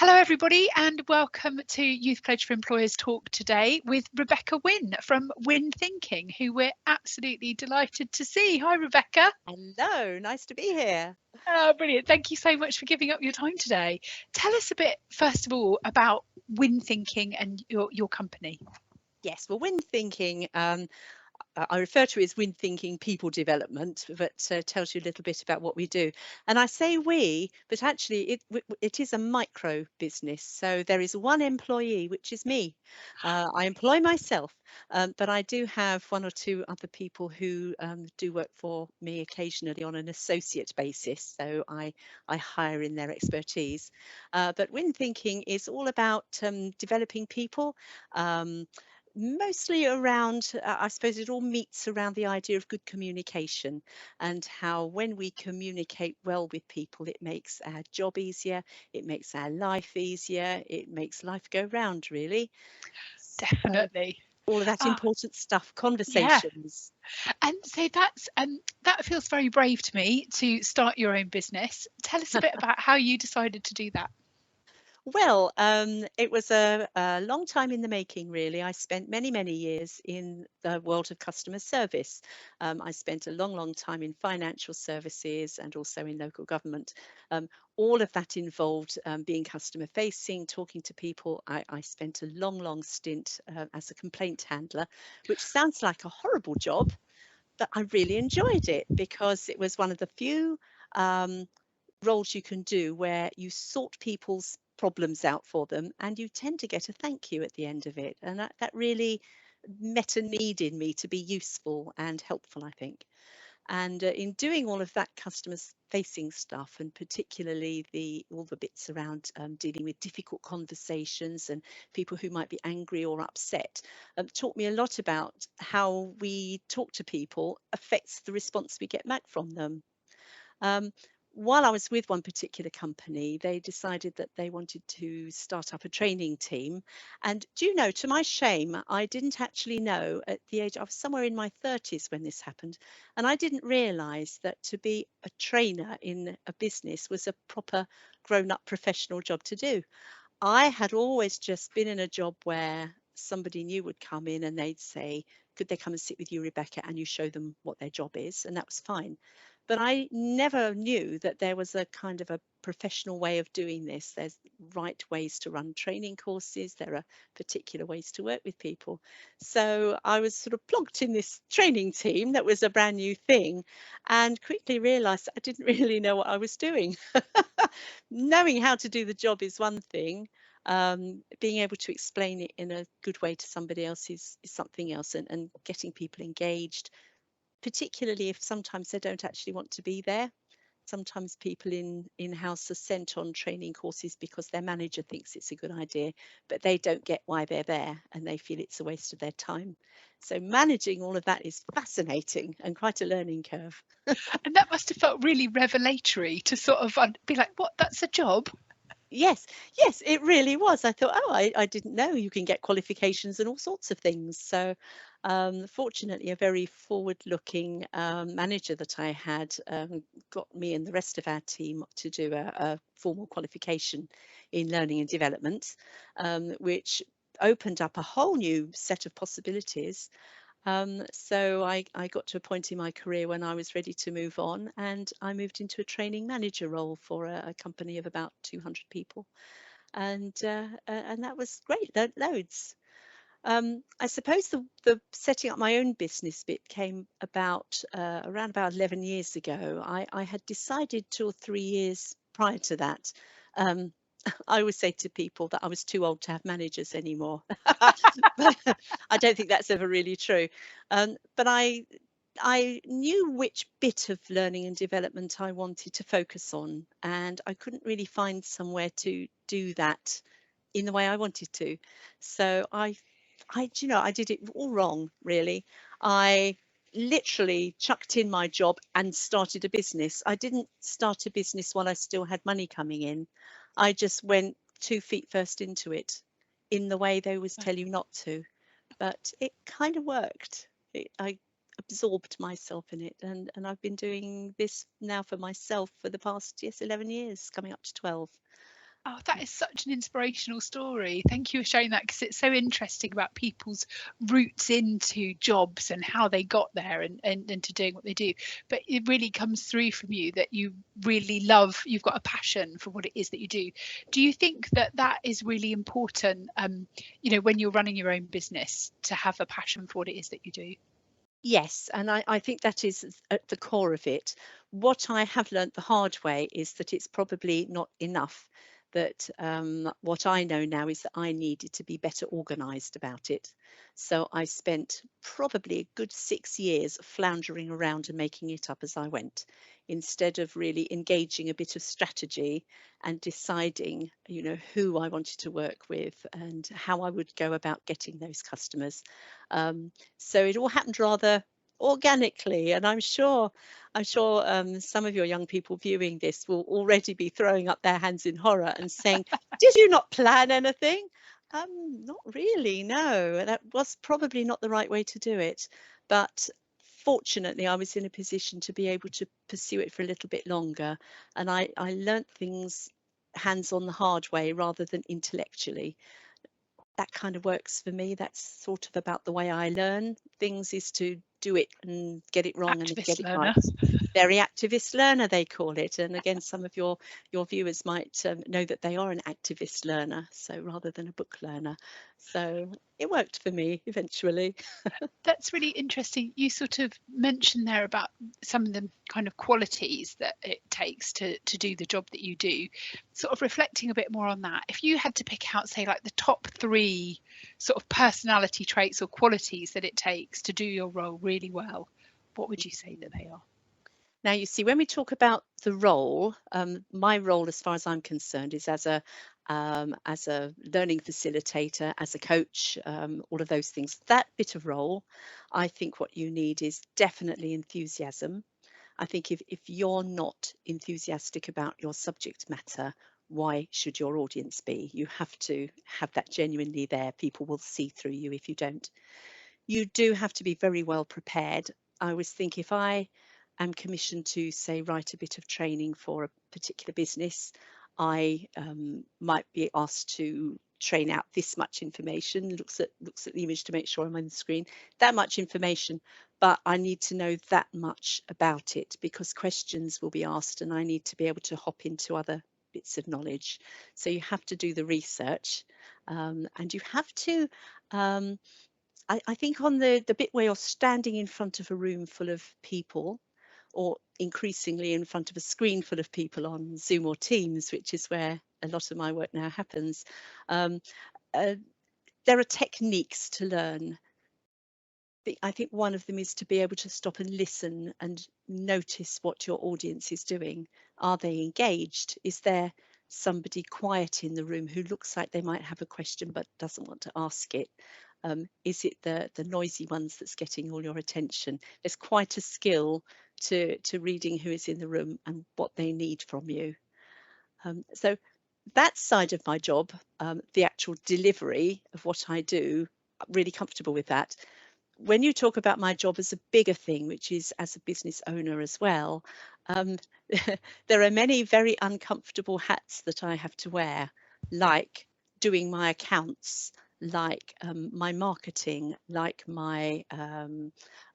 Hello everybody and welcome to Youth Pledge for Employers Talk today with Rebecca Winn from Winn Thinking, who we're absolutely delighted to see. Hi Rebecca. Hello, nice to be here. Oh, brilliant. Thank you so much for giving up your time today. Tell us a bit, first of all, about Winn Thinking and your company. Yes, well, Winn Thinking, I refer to it as Winn Thinking People Development, but tells you a little bit about what we do. And I say we, but actually it is a micro business. So there is one employee, which is me. I employ myself, but I do have one or two other people who do work for me occasionally on an associate basis. So I hire in their expertise. But Winn Thinking is all about developing people. Mostly around, I suppose it all meets around the idea of good communication and how when we communicate well with people, it makes our job easier, it makes our life easier, it makes life go round, really. So Definitely. all of that Ah, important stuff, yeah. conversations. And so that feels very brave to me to start your own business. Tell us a bit about how you decided to do that. Well, it was a long time in the making, really. I spent many, many years in the world of customer service. I spent a long, long time in financial services and also in local government. All of that involved being customer facing, talking to people. I spent a long, long stint as a complaint handler, which sounds like a horrible job, but I really enjoyed it because it was one of the few um, roles you can do where you sort people's problems out for them and you tend to get a thank you at the end of it. And that really met a need in me to be useful and helpful, I think. And in doing all of that customer facing stuff, and particularly all the bits around dealing with difficult conversations and people who might be angry or upset, taught me a lot about how we talk to people affects the response we get back from them. Um, while I was with one particular company, they decided that they wanted to start up a training team. And do you know, to my shame, I didn't actually know at the age, I was somewhere in my 30s when this happened. And I didn't realize that to be a trainer in a business was a proper grown up professional job to do. I had always just been in a job where somebody new would come in and they'd say, could they come and sit with you, Rebecca, and you show them what their job is? And that was fine. But I never knew that there was a kind of a professional way of doing this. There's right ways to run training courses, there are particular ways to work with people. So I was sort of plonked in this training team that was a brand new thing and quickly realized I didn't really know what I was doing. Knowing how to do the job is one thing. Being able to explain it in a good way to somebody else is something else, and getting people engaged, particularly if sometimes they don't actually want to be there. Sometimes people in-house are sent on training courses because their manager thinks it's a good idea, but they don't get why they're there and they feel it's a waste of their time. So managing all of that is fascinating and quite a learning curve. And that must have felt really revelatory to sort of be like, what, that's a job? Yes, yes, it really was. I thought, oh, I didn't know you can get qualifications and all sorts of things. So, fortunately, a very forward-looking manager that I had got me and the rest of our team to do a formal qualification in learning and development, which opened up a whole new set of possibilities. So I got to a point in my career when I was ready to move on, and I moved into a training manager role for a company of about 200 people, and that was great. Loads. I suppose the setting up my own business bit came about around about 11 years ago. I had decided 2 or 3 years prior to that. Um, I always say to people that I was too old to have managers anymore, but I don't think that's ever really true. But I knew which bit of learning and development I wanted to focus on, and I couldn't really find somewhere to do that in the way I wanted to. So I did it all wrong, really. I literally chucked in my job and started a business. I didn't start a business while I still had money coming in. I just went 2 feet first into it in the way they always tell you not to. But it kind of worked. I absorbed myself in it, and I've been doing this now for myself for the past, yes, 11 years, coming up to 12. Oh, that is such an inspirational story. Thank you for sharing that, because it's so interesting about people's roots into jobs and how they got there, and to doing what they do. But it really comes through from you that you really love, you've got a passion for what it is that you do. Do you think that that is really important, when you're running your own business, to have a passion for what it is that you do? Yes, and I think that is at the core of it. What I have learnt the hard way is that it's probably not enough. That what I know now is that I needed to be better organised about it. So I spent probably a good 6 years floundering around and making it up as I went, instead of really engaging a bit of strategy and deciding, who I wanted to work with and how I would go about getting those customers. Um, so it all happened rather organically, and I'm sure some of your young people viewing this will already be throwing up their hands in horror and saying, "Did you not plan anything?" Not really, no. That was probably not the right way to do it. But fortunately, I was in a position to be able to pursue it for a little bit longer, and I learnt things hands on the hard way rather than intellectually. That kind of works for me. That's sort of about the way I learn things, is to do it and get it wrong and then get Activist it learner. right. Very activist learner, they call it. And again, some of your viewers might know that they are an activist learner, so rather than a book learner. So it worked for me eventually. That's really interesting. You sort of mentioned there about some of the kind of qualities that it takes to do the job that you do. Sort of reflecting a bit more on that, if you had to pick out, say, like the top three sort of personality traits or qualities that it takes to do your role really well, what would you say that they are? Now, you see, when we talk about the role, my role, as far as I'm concerned, is as a learning facilitator, as a coach, all of those things. That bit of role, I think what you need is definitely enthusiasm. I think if you're not enthusiastic about your subject matter, why should your audience be? You have to have that genuinely there. People will see through you if you don't. You do have to be very well prepared. I always think if I am commissioned to, say, write a bit of training for a particular business, I might be asked to train out this much information, looks at the image to make sure I'm on the screen, that much information, but I need to know that much about it because questions will be asked and I need to be able to hop into other bits of knowledge. So you have to do the research, and you have to I think on the bit where you're standing in front of a room full of people, or increasingly in front of a screen full of people on Zoom or Teams, which is where a lot of my work now happens, um, uh, there are techniques to learn. I think one of them is to be able to stop and listen and notice what your audience is doing. Are they engaged? Is there somebody quiet in the room who looks like they might have a question but doesn't want to ask it? Is it the noisy ones that's getting all your attention? There's quite a skill to reading who is in the room and what they need from you. So that side of my job, the actual delivery of what I do, really comfortable with that. When you talk about my job as a bigger thing, which is as a business owner as well, um, there are many very uncomfortable hats that I have to wear, like doing my accounts, like my marketing, like my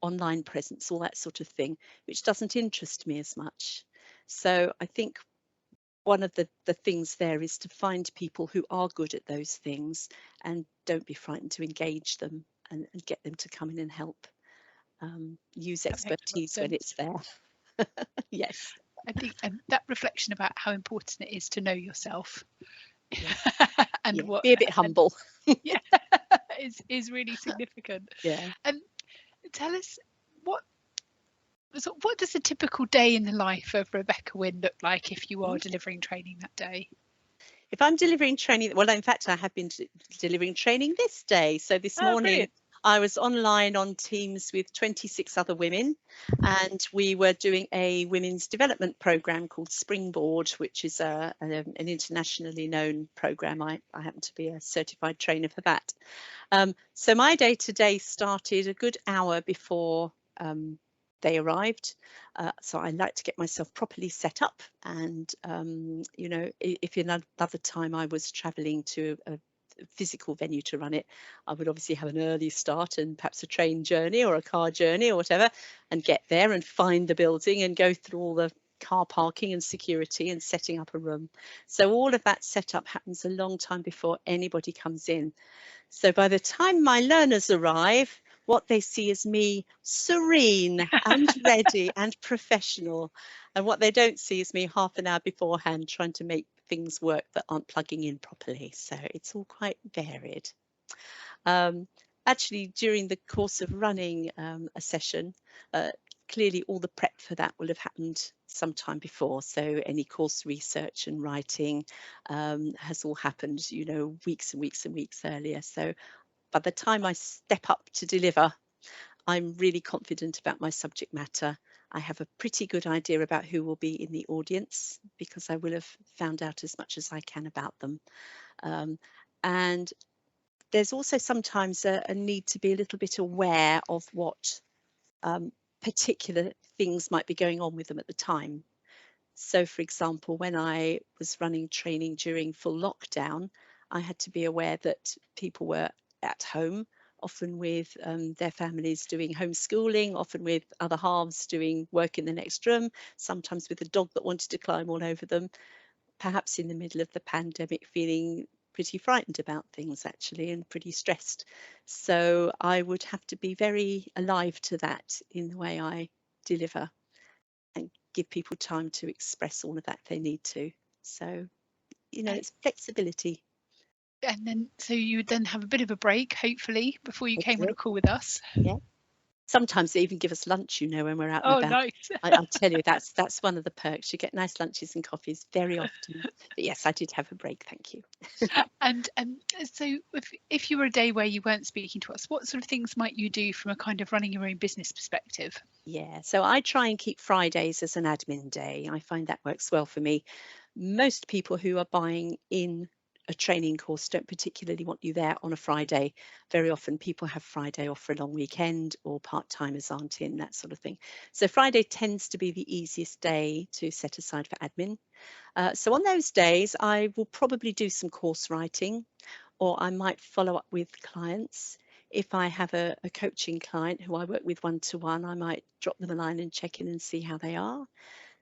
online presence, all that sort of thing, which doesn't interest me as much. So I think one of the things there is to find people who are good at those things and don't be frightened to engage them and get them to come in and help. Use That makes a lot of expertise when it's sense. there. Yes. I think, and that reflection about how important it is to know yourself, Yeah. and Yeah. what, Be a bit and humble. yeah, is really significant. Yeah. And tell us, what what does a typical day in the life of Rebecca Winn look like if you are Mm. delivering training that day? If I'm delivering training, well, in fact, I have been delivering training this day. So this Oh, morning, brilliant. I was online on Teams with 26 other women, and we were doing a women's development program called Springboard, which is an internationally known program. I happen to be a certified trainer for that. So my day today started a good hour before they arrived. So I like to get myself properly set up. And, you know, if another time I was traveling to a physical venue to run it, I would obviously have an early start and perhaps a train journey or a car journey or whatever, and get there and find the building and go through all the car parking and security and setting up a room. So all of that setup happens a long time before anybody comes in. So by the time my learners arrive, what they see is me serene and ready and professional. And what they don't see is me half an hour beforehand trying to make things work that aren't plugging in properly. So it's all quite varied. Um, Actually, during the course of running a session, clearly all the prep for that will have happened sometime before. So any course research and writing has all happened, you know, weeks and weeks and weeks earlier. So by the time I step up to deliver, I'm really confident about my subject matter. I have a pretty good idea about who will be in the audience because I will have found out as much as I can about them. And there's also sometimes a need to be a little bit aware of what particular things might be going on with them at the time. So, for example, when I was running training during full lockdown, I had to be aware that people were at home, often with their families doing homeschooling, often with other halves doing work in the next room, sometimes with a dog that wanted to climb all over them, perhaps in the middle of the pandemic, feeling pretty frightened about things actually and pretty stressed. So I would have to be very alive to that in the way I deliver and give people time to express all of that if they need to. So, you know, Uh, it's flexibility. And then, so you would then have a bit of a break, hopefully, before you came on a Hopefully. call with us. Yeah. Sometimes they even give us lunch, you know, when we're out and Oh, about. nice. I tell you, that's one of the perks. You get nice lunches and coffees very often. But yes, I did have a break, thank you. And so, if you were a day where you weren't speaking to us, what sort of things might you do from a kind of running your own business perspective? Yeah, so I try and keep Fridays as an admin day. I find that works well for me. Most people who are buying in a training course don't particularly want you there on a Friday. Very often people have Friday off for a long weekend or part-timers aren't in, that sort of thing. So Friday tends to be the easiest day to set aside for admin. So on those days, I will probably do some course writing, or I might follow up with clients. If I have a coaching client who I work with one-to-one, I might drop them a line and check in and see how they are.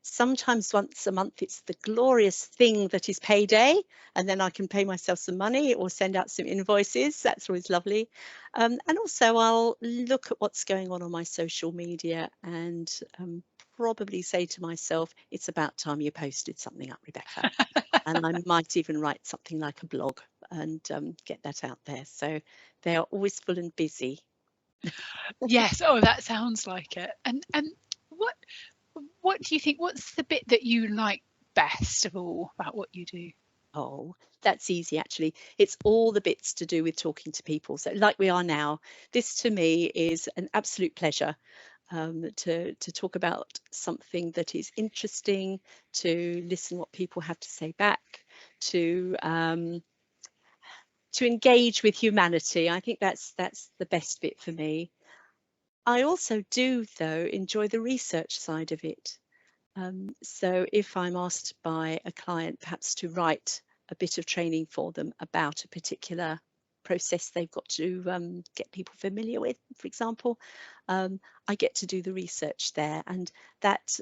Sometimes once a month, it's the glorious thing that is payday, and then I can pay myself some money or send out some invoices. That's always lovely. And also, I'll look at what's going on my social media and probably say to myself, it's about time you posted something up, Rebecca. And I might even write something like a blog and get that out there. So they are always full and busy. Yes. Oh, that sounds like it. And what what do you think? What's the bit that you like best of all about what you do? Oh, that's easy actually. It's all the bits to do with talking to people. So like we are now, this to me is an absolute pleasure to talk about something that is interesting, to listen what people have to say back, to engage with humanity. I think that's the best bit for me. I also do, though, enjoy the research side of it. So if I'm asked by a client perhaps to write a bit of training for them about a particular process they've got to get people familiar with, for example, I get to do the research there, and that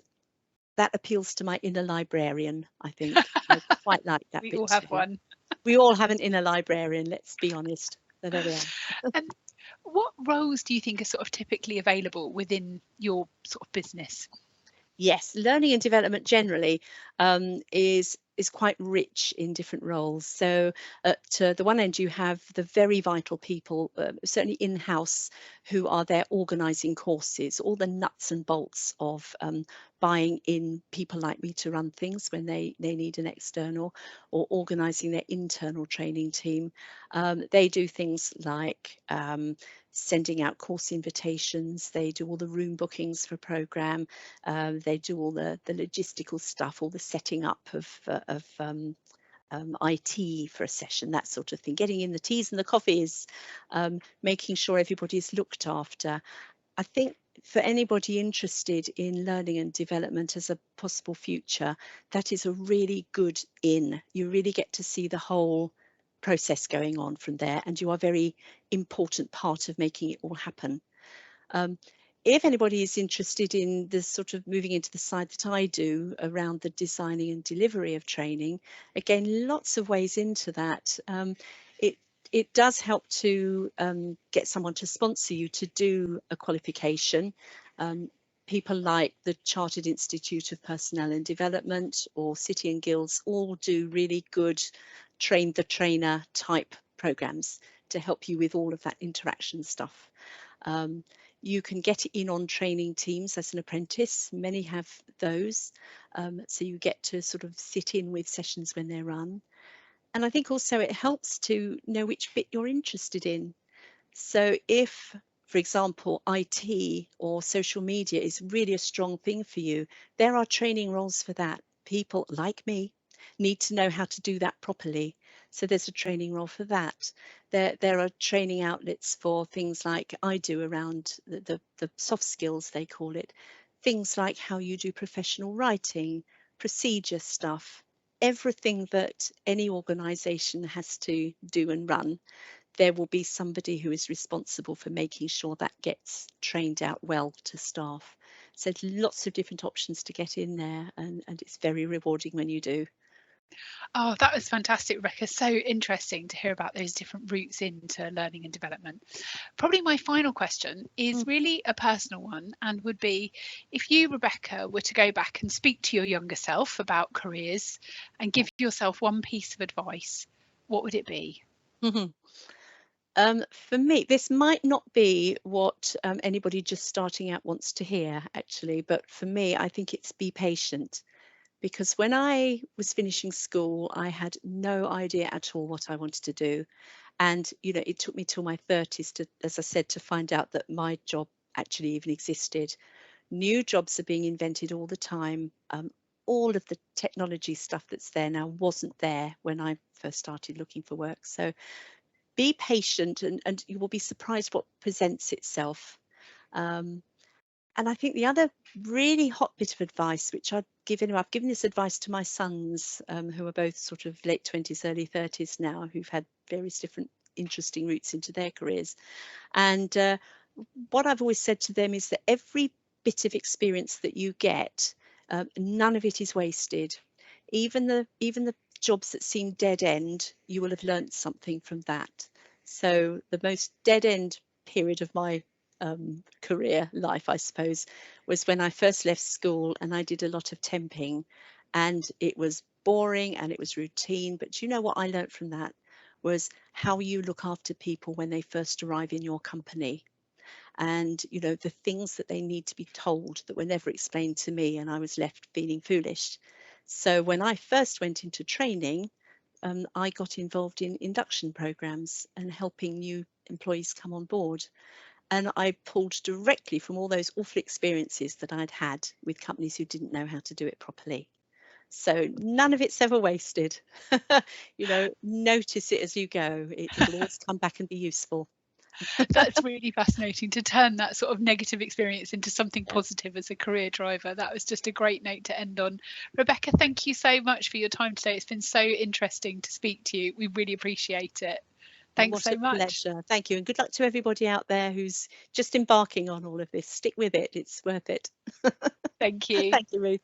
that appeals to my inner librarian, I think. I quite like that We bit all have too. one. We all have an inner librarian, let's be honest. So there we are. And what roles do you think are sort of typically available within your sort of business? Yes, learning and development generally is quite rich in different roles. So at the one end, you have the very vital people, certainly in-house, who are there organising courses, all the nuts and bolts of buying in people like me to run things when they need an external, or organising their internal training team. They do things like sending out course invitations. They do all the room bookings for program. They do all the logistical stuff, all the setting up of IT for a session, that sort of thing, getting in the teas and the coffees, making sure everybody's looked after. I think for anybody interested in learning and development as a possible future, that is a really good in. You really get to see the whole process going on from there, and you are a very important part of making it all happen. Um, if anybody is interested in the sort of moving into the side that I do around the designing and delivery of training, again, lots of ways into that. It it does help to get someone to sponsor you to do a qualification. Um, People like the Chartered Institute of Personnel and Development or City and Guilds all do really good train the trainer type programs to help you with all of that interaction stuff. Um, you can get in on training teams as an apprentice. Many have those. So you get to sort of sit in with sessions when they're run. And I think also it helps to know which bit you're interested in. So if, for example, IT or social media is really a strong thing for you, there are training roles for that. People like me need to know how to do that properly. So there's a training role for that. There are training outlets for things like I do around the soft skills, they call it. Things like how you do professional writing, procedure stuff, everything that any organisation has to do and run, there will be somebody who is responsible for making sure that gets trained out well to staff. So lots of different options to get in there, and it's very rewarding when you do. Oh, that was fantastic, Rebecca. So interesting to hear about those different routes into learning and development. Probably my final question is Mm. really a personal one and would be, if you, Rebecca, were to go back and speak to your younger self about careers and give yourself one piece of advice, what would it be? Mhm. For me, this might not be what anybody just starting out wants to hear, actually, but for me, I think it's be patient. Because when I was finishing school, I had no idea at all what I wanted to do. And, it took me till my 30s to, as I said, to find out that my job actually even existed. New jobs are being invented all the time. All of the technology stuff that's there now wasn't there when I first started looking for work. So be patient, and you will be surprised what presents itself. Um, and I think the other really hot bit of advice, which I've given this advice to my sons, who are both sort of late 20s, early 30s now, who've had various different interesting routes into their careers. And what I've always said to them is that every bit of experience that you get, none of it is wasted. Even the jobs that seem dead end, you will have learnt something from that. So the most dead end period of my career life, I suppose, was when I first left school and I did a lot of temping, and it was boring and it was routine. But you know what I learnt from that was how you look after people when they first arrive in your company, and the things that they need to be told that were never explained to me, and I was left feeling foolish. So when I first went into training, I got involved in induction programs and helping new employees come on board, and I pulled directly from all those awful experiences that I'd had with companies who didn't know how to do it properly. So none of it's ever wasted. Notice it as you go. It'll always come back and be useful. That's really fascinating to turn that sort of negative experience into something Yeah. positive as a career driver. That was just a great note to end on. Rebecca, thank you so much for your time today. It's been so interesting to speak to you. We really appreciate it. Thanks What so a much. pleasure. Thank you. And good luck to everybody out there who's just embarking on all of this. Stick with it. It's worth it. Thank you. Thank you, Ruth.